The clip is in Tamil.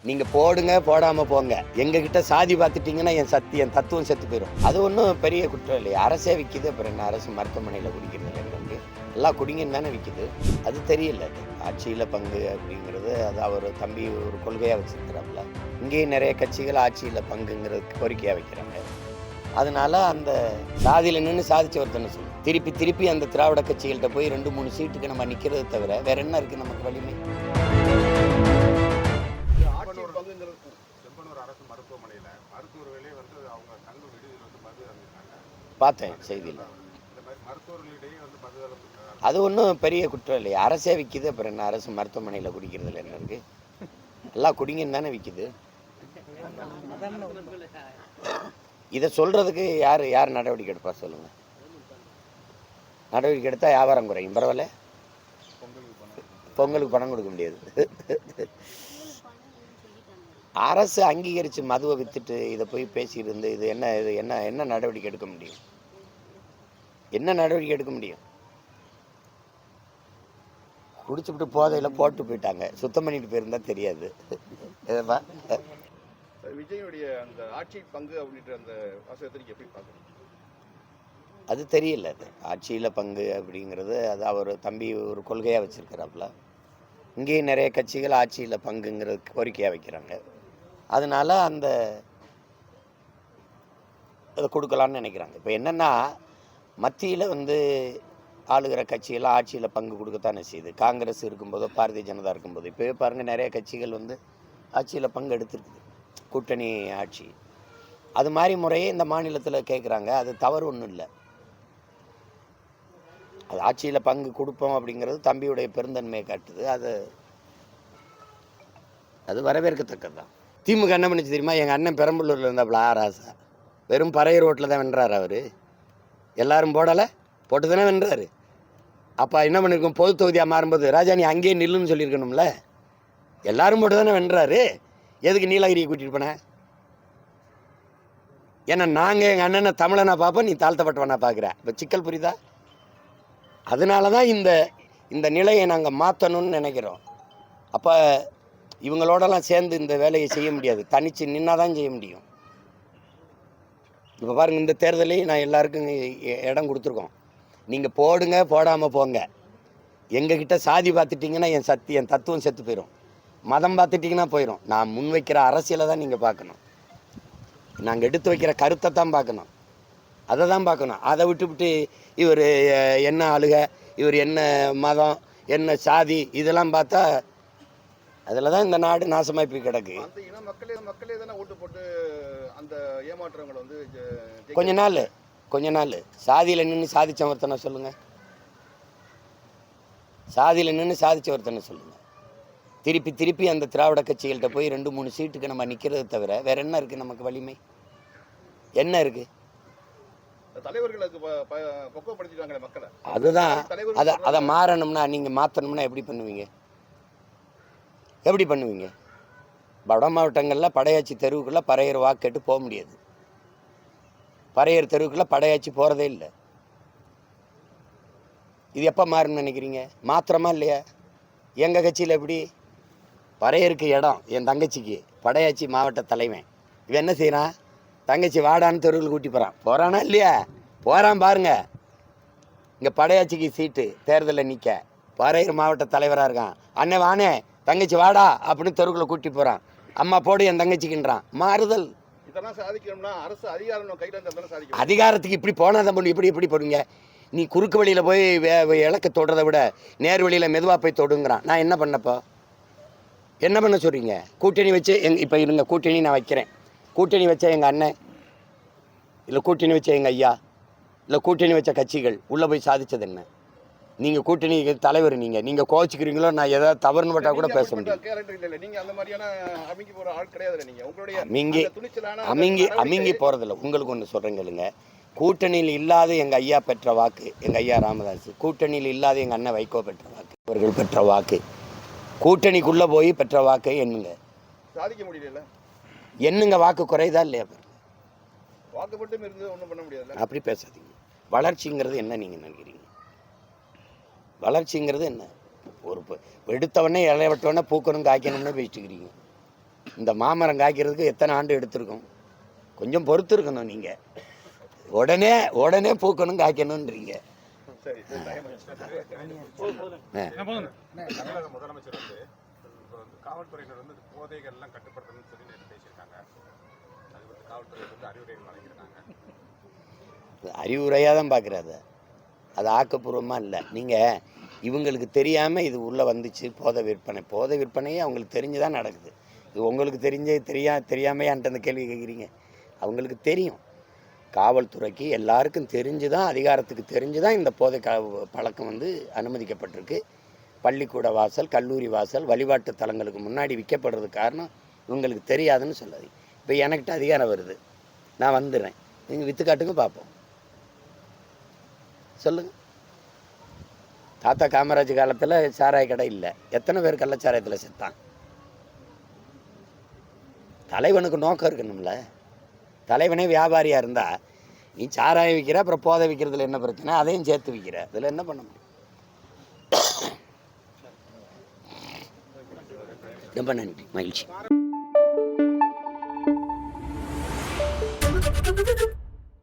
நீங்கள் போடுங்க போடாமல் போங்க, எங்ககிட்ட சாதி பார்த்துட்டிங்கன்னா என் தத்துவம் செத்து போயிடும். அது ஒன்றும் பெரிய குற்றம் இல்லையா? அரசே விற்கிது, அப்புறம் என்ன அரசு மருத்துவமனையில் குடிக்கிறது எனக்கு எல்லா குடிங்கன்னு தானே விற்கிது. அது தெரியல. அது ஆட்சியில் பங்கு அப்படிங்கிறது அது அவர் தம்பி ஒரு கொள்கையாக வச்சுருக்கிறாப்புல. இங்கேயும் நிறைய கட்சிகள் ஆட்சியில் பங்குங்கிறதுக்கு கோரிக்கையாக வைக்கிறாங்க. அதனால அந்த சாதியில் நின்று சாதிச்ச ஒருத்தனை சொல்லணும். திருப்பி அந்த திராவிட கட்சிகள்கிட்ட போய் 2-3 சீட்டுக்கு நம்ம நிற்கிறது தவிர வேற என்ன இருக்குது நமக்கு வலிமை? பார்த்தேன் செய்தியில். அது ஒன்றும் பெரிய குற்றம் இல்லையா? அரசே விற்கிது, அப்புறம் என்ன அரசு மருத்துவமனையில் குடிக்கிறதுல என்ன இருக்குது? எல்லாம் குடிங்கன்னு தானே விற்கிது. இதை சொல்கிறதுக்கு யார் நடவடிக்கை எடுப்பா சொல்லுங்கள்? நடவடிக்கை எடுத்தால் வியாபாரம் குறையும், பரவாயில்ல. பொங்கலுக்கு பணம் கொடுக்க முடியாது. அரசு அங்கீகரித்து மதுவை விற்றுட்டு இதை போய் பேசியிருந்து இது என்ன நடவடிக்கை எடுக்க முடியும்? என்ன நடவடிக்கை எடுக்க முடியும்? குடிச்சுட்டு போதையில் போட்டு போயிட்டாங்க, சுத்தம் பண்ணிட்டு போயிருந்தா தெரியாது. விஜயுடைய அந்த ஆட்சி பங்கு அப்படின்ற அந்த வாசகத்தை எப்படி பார்க்கணும்? அது தெரியல. அது ஆட்சியில் பங்கு அப்படிங்கிறது அது அவர் தம்பி ஒரு கொள்கையாக வச்சுருக்கிறாப்புல. இங்கேயும் நிறைய கட்சிகள் ஆட்சியில் பங்குங்கிறது கோரிக்கையாக வைக்கிறாங்க. அதனால அதை கொடுக்கலான்னு நினைக்கிறாங்க. இப்போ என்னென்னா, மத்தியில் ஆளுகிற கட்சியெல்லாம் ஆட்சியில் பங்கு கொடுக்கத்தானே செய்யுது. காங்கிரஸ் இருக்கும்போதோ பாரதிய ஜனதா இருக்கும்போது இப்போவே பாருங்கள், நிறைய கட்சிகள் ஆட்சியில் பங்கு எடுத்துருக்குது, கூட்டணி ஆட்சி. அது மாதிரி முறையே இந்த மாநிலத்தில் கேட்குறாங்க. அது தவறு ஒன்றும் இல்லை. அது ஆட்சியில் பங்கு கொடுப்போம் அப்படிங்கிறது தம்பியுடைய பெருந்தன்மையை காட்டுது. அது வரவேற்கத்தக்கது தான். திமுக என்ன பண்ணிச்சு தெரியுமா? எங்கள் அண்ணன் பெரம்பலூரில் இருந்தாப்புல ஆராசா வெறும் பறையர் ரோட்டில் தான் வென்றார். அவர் எல்லாரும் போடலை, போட்டு தானே வென்றார். அப்போ என்ன பண்ணியிருக்கோம்? பொது தொகுதியாக மாறும்போது ராஜா நீ அங்கேயே நில்லுன்னு சொல்லியிருக்கணும்ல. எல்லாரும் போட்டு தானே வென்றாரு. எதுக்கு நீலகிரியை கூட்டிகிட்டு போனேன்? ஏன்னா நாங்கள் எங்கள் அண்ணனை தமிழனா பார்ப்போம், நீ தாழ்த்தப்பட்டவனா பார்க்குற. இப்போ சிக்கல் புரியுதா? அதனால தான் இந்த நிலையை நாங்கள் மாற்றணும்னு நினைக்கிறோம். அப்போ இவங்களோடலாம் சேர்ந்து இந்த வேலையை செய்ய முடியாது, தனித்து நின்னா தான் செய்ய முடியும். இப்போ பாருங்கள், இந்த தேர்தலையும் நான் எல்லாருக்கும் இடம் கொடுத்துருக்கோம். நீங்கள் போடுங்க போடாமல் போங்க, எங்ககிட்ட சாதி பார்த்துட்டிங்கன்னா என் தத்துவம் செத்து போயிடும். மதம் பார்த்துட்டிங்கன்னா போயிடும். நான் முன்வைக்கிற அரசியலை தான் நீங்கள் பார்க்கணும். நாங்கள் எடுத்து வைக்கிற கருத்தை தான் பார்க்கணும், அதை தான் பார்க்கணும். அதை விட்டு இவர் என்ன ஆளுக, இவர் என்ன மதம், என்ன சாதி, இதெல்லாம் பார்த்தா அதில் தான் இந்த நாடு நாசமாகி போய் கிடக்கு. மக்களே தானே ஓட்டு போட்டு அந்த ஏமாற்றங்களை கொஞ்ச நாள் சாதியில் நின்று சாதிச்ச ஒருத்தனை சொல்லுங்கள். சாதியில் நின்று சாதிச்ச ஒருத்தனை சொல்லுங்கள். திருப்பி அந்த திராவிட கட்சிகள்கிட்ட போய் 2-3 சீட்டுக்கு நம்ம நிற்கிறது தவிர வேற என்ன இருக்குது நமக்கு வலிமை? என்ன இருக்குது? அதுதான். அதை மாறணும்னா, நீங்கள் மாற்றணும்னா எப்படி பண்ணுவீங்க? வட மாவட்டங்களில் படையாச்சி தெருவுக்குள்ளே பறையர் வாக்கு கேட்டு போக முடியாது. பறையர் தெருவுக்குள்ளே படையாச்சி போகிறதே இல்லை. இது எப்போ மாறுன்னு நினைக்கிறீங்க? மாத்திரமா இல்லையா? எங்கள் கட்சியில் எப்படி? பறையருக்கு இடம் என் தங்கச்சிக்கு, படையாச்சி மாவட்ட தலைவன் இவன் என்ன செய்கிறான்? தங்கச்சி வாடான்னு தெருவில் கூட்டி போகிறானா இல்லையா? போகிறான் பாருங்க. இங்கே படையாச்சிக்கு சீட்டு தேர்தலில் நிற்க பறையர் மாவட்ட தலைவராக இருக்கான். அண்ணே வானே தங்கச்சி வாடா அப்படின்னு தெருவுக்குள்ள கூட்டி போகிறான். அம்மா போடு என் தங்கச்சிக்குன்றான். மாறுதல். அதிகாரத்துக்கு இப்படி போனாதான் எப்படி போடுங்க? நீ குறுக்கு வழியில் போய் இலக்க தொடுறதை விட நேர் வழியில் மெதுவாக போய் தொடுங்கிறான். நான் என்ன பண்ணப்போ? என்ன பண்ண சொல்கிறீங்க? கூட்டணி வச்சு இப்போ இருங்க, கூட்டணி நான் வைக்கிறேன். கூட்டணி வச்ச எங்கள் அண்ணன், இல்லை கூட்டணி வச்ச எங்கள் ஐயா, இல்லை கூட்டணி வச்ச கட்சிகள் உள்ளே போய் சாதிச்சது என்ன? நீங்கள் கூட்டணி தலைவர், நீங்கள் கோச்சிக்கிறீங்களோ, நான் ஏதாவது தவறுன்னு பட்டால் கூட பேச முடியும். அமிங்கி போகிறதில்ல. உங்களுக்கு ஒன்று சொல்கிறேங்க, கூட்டணியில் இல்லாத எங்கள் ஐயா பெற்ற வாக்கு, எங்கள் ஐயா ராமதாஸ், கூட்டணியில் இல்லாத எங்கள் அண்ணன் வைகோ பெற்ற வாக்கு, அவர்கள் பெற்ற வாக்கு, கூட்டணிக்குள்ளே போய் பெற்ற வாக்கை எண்ணுங்க. சாதிக்க முடியல. என்னங்க வாக்கு குறைதா இல்லையா? வாக்கு மட்டும் இருந்து ஒன்றும் பண்ண முடியாது. அப்படி பேசாதீங்க. வளர்ச்சிங்கிறது என்ன நீங்கள் நினைக்கிறீங்க? வளர்ச்சிங்கிறது என்ன? ஒரு எடுத்தவொடனே இலையவட்டவொடனே பூக்கணும் காய்க்கணும்னு பேசிட்டுக்கிறீங்க. இந்த மாமரம் காய்க்கிறதுக்கு எத்தனை ஆண்டு எடுத்திருக்கும்? கொஞ்சம் பொறுத்து இருக்கணும் நீங்கள். உடனே உடனே பூக்கணும் காய்க்கணுன்றீங்க. சரி தமிழக முதலமைச்சர் வந்து இப்போ வந்து காவல்துறையினர் வந்து போதைகள்லாம் கட்டுப்படுத்தணும்னு சொல்லி நேற்று பேசியிருக்காங்க. அது வந்து காவல்துறை வந்து அறிவுரைகள் வழங்கியிருக்காங்க. அறிவுரையாக தான் பார்க்குறாரு, அது ஆக்கப்பூர்வமாக இல்லை. நீங்கள் இவங்களுக்கு தெரியாமல் இது உள்ளே வந்துச்சு போதை விற்பனையே அவங்களுக்கு தெரிஞ்சு தான் நடக்குது. இது உங்களுக்கு தெரியாமையான்ட்டு அந்த கேள்வி கேட்குறீங்க. அவங்களுக்கு தெரியும். காவல்துறைக்கு எல்லாருக்கும் தெரிஞ்சு தான், அதிகாரத்துக்கு தெரிஞ்சு தான் இந்த போதை பழக்கம் வந்து அனுமதிக்கப்பட்டிருக்கு. பள்ளிக்கூட வாசல், கல்லூரி வாசல், வழிபாட்டு தலங்களுக்கு முன்னாடி விற்கப்படுறது காரணம் இவங்களுக்கு தெரியாதுன்னு சொல்லாது. இப்போ எனக்கிட்ட அதிகாரம் வருது, நான் வந்துடுறேன், நீங்கள் விற்றுக்காட்டுங்க பார்ப்போம். சொல்லுங்க. தாத்தா காமராஜ் காலத்தில் சாராய கடை இல்லை, எத்தனை பேர் கள்ளச்சாராயத்தில் செத்தான்? தலைவனுக்கு நோக்கம் இருக்கணும்ல. தலைவனே வியாபாரியாக இருந்தால் நீ சாராயம் விற்கிற, அப்புறம் போதை விற்கிறதுல என்ன பிரச்சனை? அதையும் சேர்த்து விற்கிற, இதில் என்ன பண்ண முடியும்? ரொம்ப நன்றி, மகிழ்ச்சி.